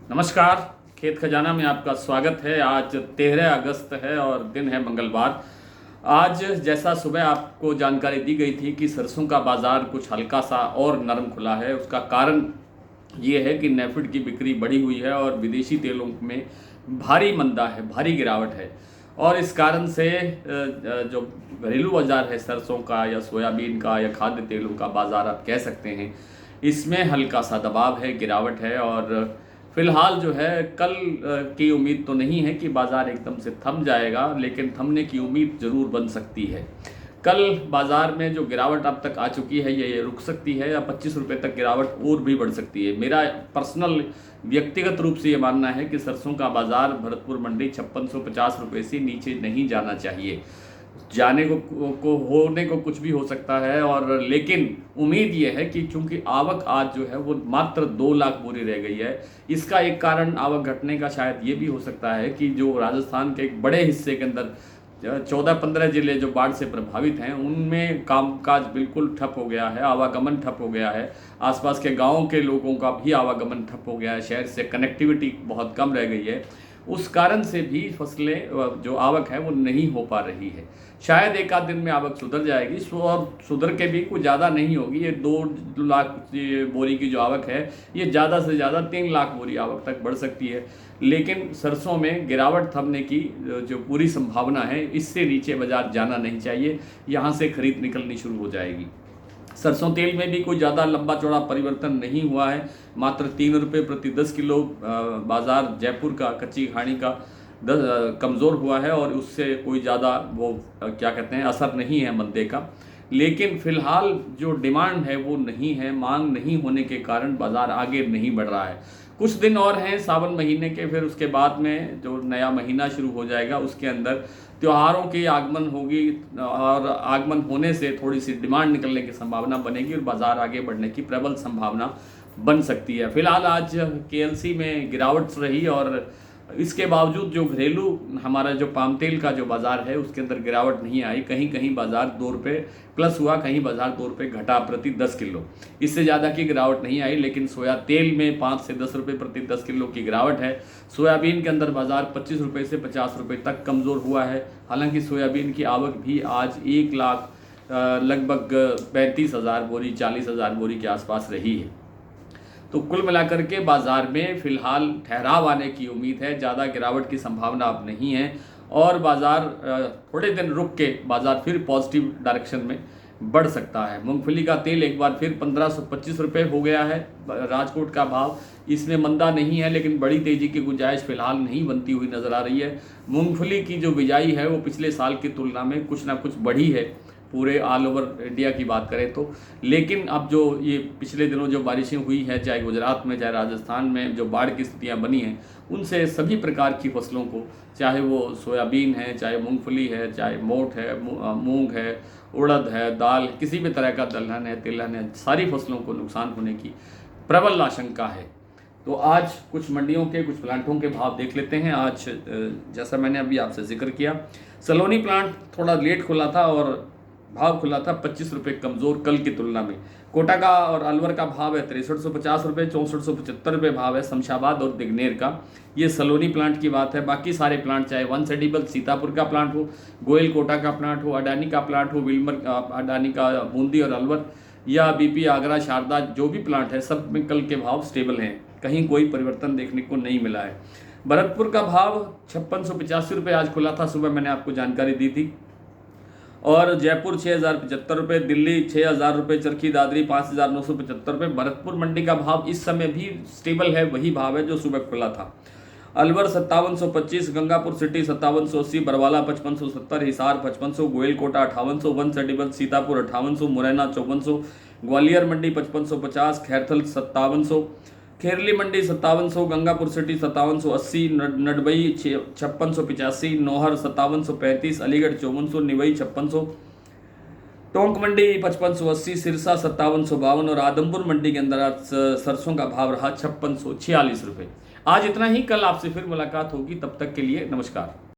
नमस्कार। खेत खजाना में आपका स्वागत है। आज 13 अगस्त है और दिन है मंगलवार। आज जैसा सुबह आपको जानकारी दी गई थी कि सरसों का बाज़ार कुछ हल्का सा और नरम खुला है, उसका कारण ये है कि नेफेड की बिक्री बढ़ी हुई है और विदेशी तेलों में भारी मंदा है, भारी गिरावट है। और इस कारण से जो घरेलू बाज़ार है सरसों का या सोयाबीन का या खाद्य तेलों का बाज़ार आप कह सकते हैं, इसमें हल्का सा दबाव है, गिरावट है। और फिलहाल जो है कल की उम्मीद तो नहीं है कि बाज़ार एकदम से थम जाएगा, लेकिन थमने की उम्मीद ज़रूर बन सकती है। कल बाज़ार में जो गिरावट अब तक आ चुकी है ये रुक सकती है या 25 रुपये तक गिरावट और भी बढ़ सकती है। मेरा पर्सनल व्यक्तिगत रूप से ये मानना है कि सरसों का बाज़ार भरतपुर मंडी 5650 रुपये से नीचे नहीं जाना चाहिए। जाने को होने को कुछ भी हो सकता है, और लेकिन उम्मीद ये है कि चूंकि आवक आज जो है वो मात्र 2 लाख बोरी रह गई है। इसका एक कारण आवक घटने का शायद ये भी हो सकता है कि जो राजस्थान के एक बड़े हिस्से के अंदर 14-15 जिले जो बाढ़ से प्रभावित हैं उनमें कामकाज बिल्कुल ठप हो गया है, आवागमन ठप हो गया है। आसपास के गाँव के लोगों का भी आवागमन ठप हो गया है, शहर से कनेक्टिविटी बहुत कम रह गई है। उस कारण से भी फसलें जो आवक है वो नहीं हो पा रही है। शायद एक आध दिन में आवक सुधर जाएगी, और सुधर के भी कुछ ज़्यादा नहीं होगी। ये 2 लाख बोरी की जो आवक है ये ज़्यादा से ज़्यादा 3 लाख बोरी आवक तक बढ़ सकती है। लेकिन सरसों में गिरावट थमने की जो पूरी संभावना है, इससे नीचे बाजार जाना नहीं चाहिए, यहाँ से खरीद निकलनी शुरू हो जाएगी। सरसों तेल में भी कोई ज़्यादा लंबा चौड़ा परिवर्तन नहीं हुआ है। मात्र 3 रुपये प्रति 10 किलो बाज़ार जयपुर का कच्ची घाणी का कमज़ोर हुआ है, और उससे कोई ज़्यादा वो क्या कहते हैं असर नहीं है मंदे का। लेकिन फ़िलहाल जो डिमांड है वो नहीं है, मांग नहीं होने के कारण बाज़ार आगे नहीं बढ़ रहा है। कुछ दिन और हैं सावन महीने के, फिर उसके बाद में जो नया महीना शुरू हो जाएगा उसके अंदर त्योहारों की आगमन होगी, और आगमन होने से थोड़ी सी डिमांड निकलने की संभावना बनेगी और बाज़ार आगे बढ़ने की प्रबल संभावना बन सकती है। फिलहाल आज केएलसी में गिरावट रही, और इसके बावजूद जो घरेलू हमारा जो पाम तेल का जो बाज़ार है उसके अंदर गिरावट नहीं आई। कहीं कहीं बाज़ार 2 रुपये प्लस हुआ, कहीं बाज़ार 2 रुपये घटा प्रति 10 किलो, इससे ज़्यादा की गिरावट नहीं आई। लेकिन सोया तेल में 5 से 10 रुपये प्रति 10 किलो की गिरावट है। सोयाबीन के अंदर बाज़ार 25 रुपये से 50 रुपये तक कमज़ोर हुआ है। हालांकि सोयाबीन की आवक भी आज 1 लाख लगभग 35,000 बोरी 40,000 बोरी के आसपास रही है। तो कुल मिलाकर के बाज़ार में फ़िलहाल ठहराव आने की उम्मीद है, ज़्यादा गिरावट की संभावना अब नहीं है, और बाज़ार थोड़े दिन रुक के बाज़ार फिर पॉजिटिव डायरेक्शन में बढ़ सकता है। मूंगफली का तेल एक बार फिर 1525 रुपये हो गया है राजकोट का भाव। इसमें मंदा नहीं है, लेकिन बड़ी तेज़ी की गुंजाइश फ़िलहाल नहीं बनती हुई नज़र आ रही है। मूंगफली की जो बिजाई है वो पिछले साल की तुलना में कुछ ना कुछ बढ़ी है, पूरे ऑल ओवर इंडिया की बात करें तो। लेकिन अब जो ये पिछले दिनों जो बारिशें हुई हैं, चाहे गुजरात में चाहे राजस्थान में जो बाढ़ की स्थितियां बनी हैं, उनसे सभी प्रकार की फसलों को, चाहे वो सोयाबीन है, चाहे मूंगफली है, चाहे मोठ है, मूंग है, उड़द है, दाल, किसी भी तरह का दलहन है, तिलहन है, सारी फसलों को नुकसान होने की प्रबल आशंका है। तो आज कुछ मंडियों के, कुछ प्लांटों के भाव देख लेते हैं। आज जैसा मैंने अभी आपसे जिक्र किया, सलोनी प्लांट थोड़ा लेट खुला था और भाव खुला था 25 रुपये कमज़ोर कल की तुलना में। कोटा का और अलवर का भाव है 6350 रुपये, 6475 रुपये भाव है शमशाबाद और दिग्नेर का। ये सलोनी प्लांट की बात है। बाकी सारे प्लांट, चाहे वन सेडिबल सीतापुर का प्लांट हो, गोयल कोटा का प्लांट हो, अडानी का प्लांट हो, विल्मर अडानी का बूंदी और अलवर, या बीपी आगरा शारदा, जो भी प्लांट है सब में कल के भाव स्टेबल हैं, कहीं कोई परिवर्तन देखने को नहीं मिला है। भरतपुर का भाव 5685 रुपये आज खुला था, सुबह मैंने आपको जानकारी दी थी। और जयपुर 6075 रुपये, दिल्ली 6000 रुपये, चरखी दादरी 5975 रुपये। भरतपुर मंडी का भाव इस समय भी स्टेबल है, वही भाव है जो सुबह खुला था। अलवर 5725, गंगापुर सिटी 5780, बरवाला 5570, हिसार 5500, गोयल कोटा 5800, वन सेडिबल सीतापुर 5800, मुरैना 5400, ग्वालियर मंडी 5550, खैरथल 5700, खेरली मंडी 5700, गंगापुर सिटी 5780, नडबई 5685, नौहर 5735, अलीगढ़ 5400, निवई 5600, टोंक मंडी 5580, सिरसा 5752, और आदमपुर मंडी के अंदर आज सरसों का भाव रहा 5646 रुपये। आज इतना ही, कल आपसे फिर मुलाकात होगी, तब तक के लिए नमस्कार।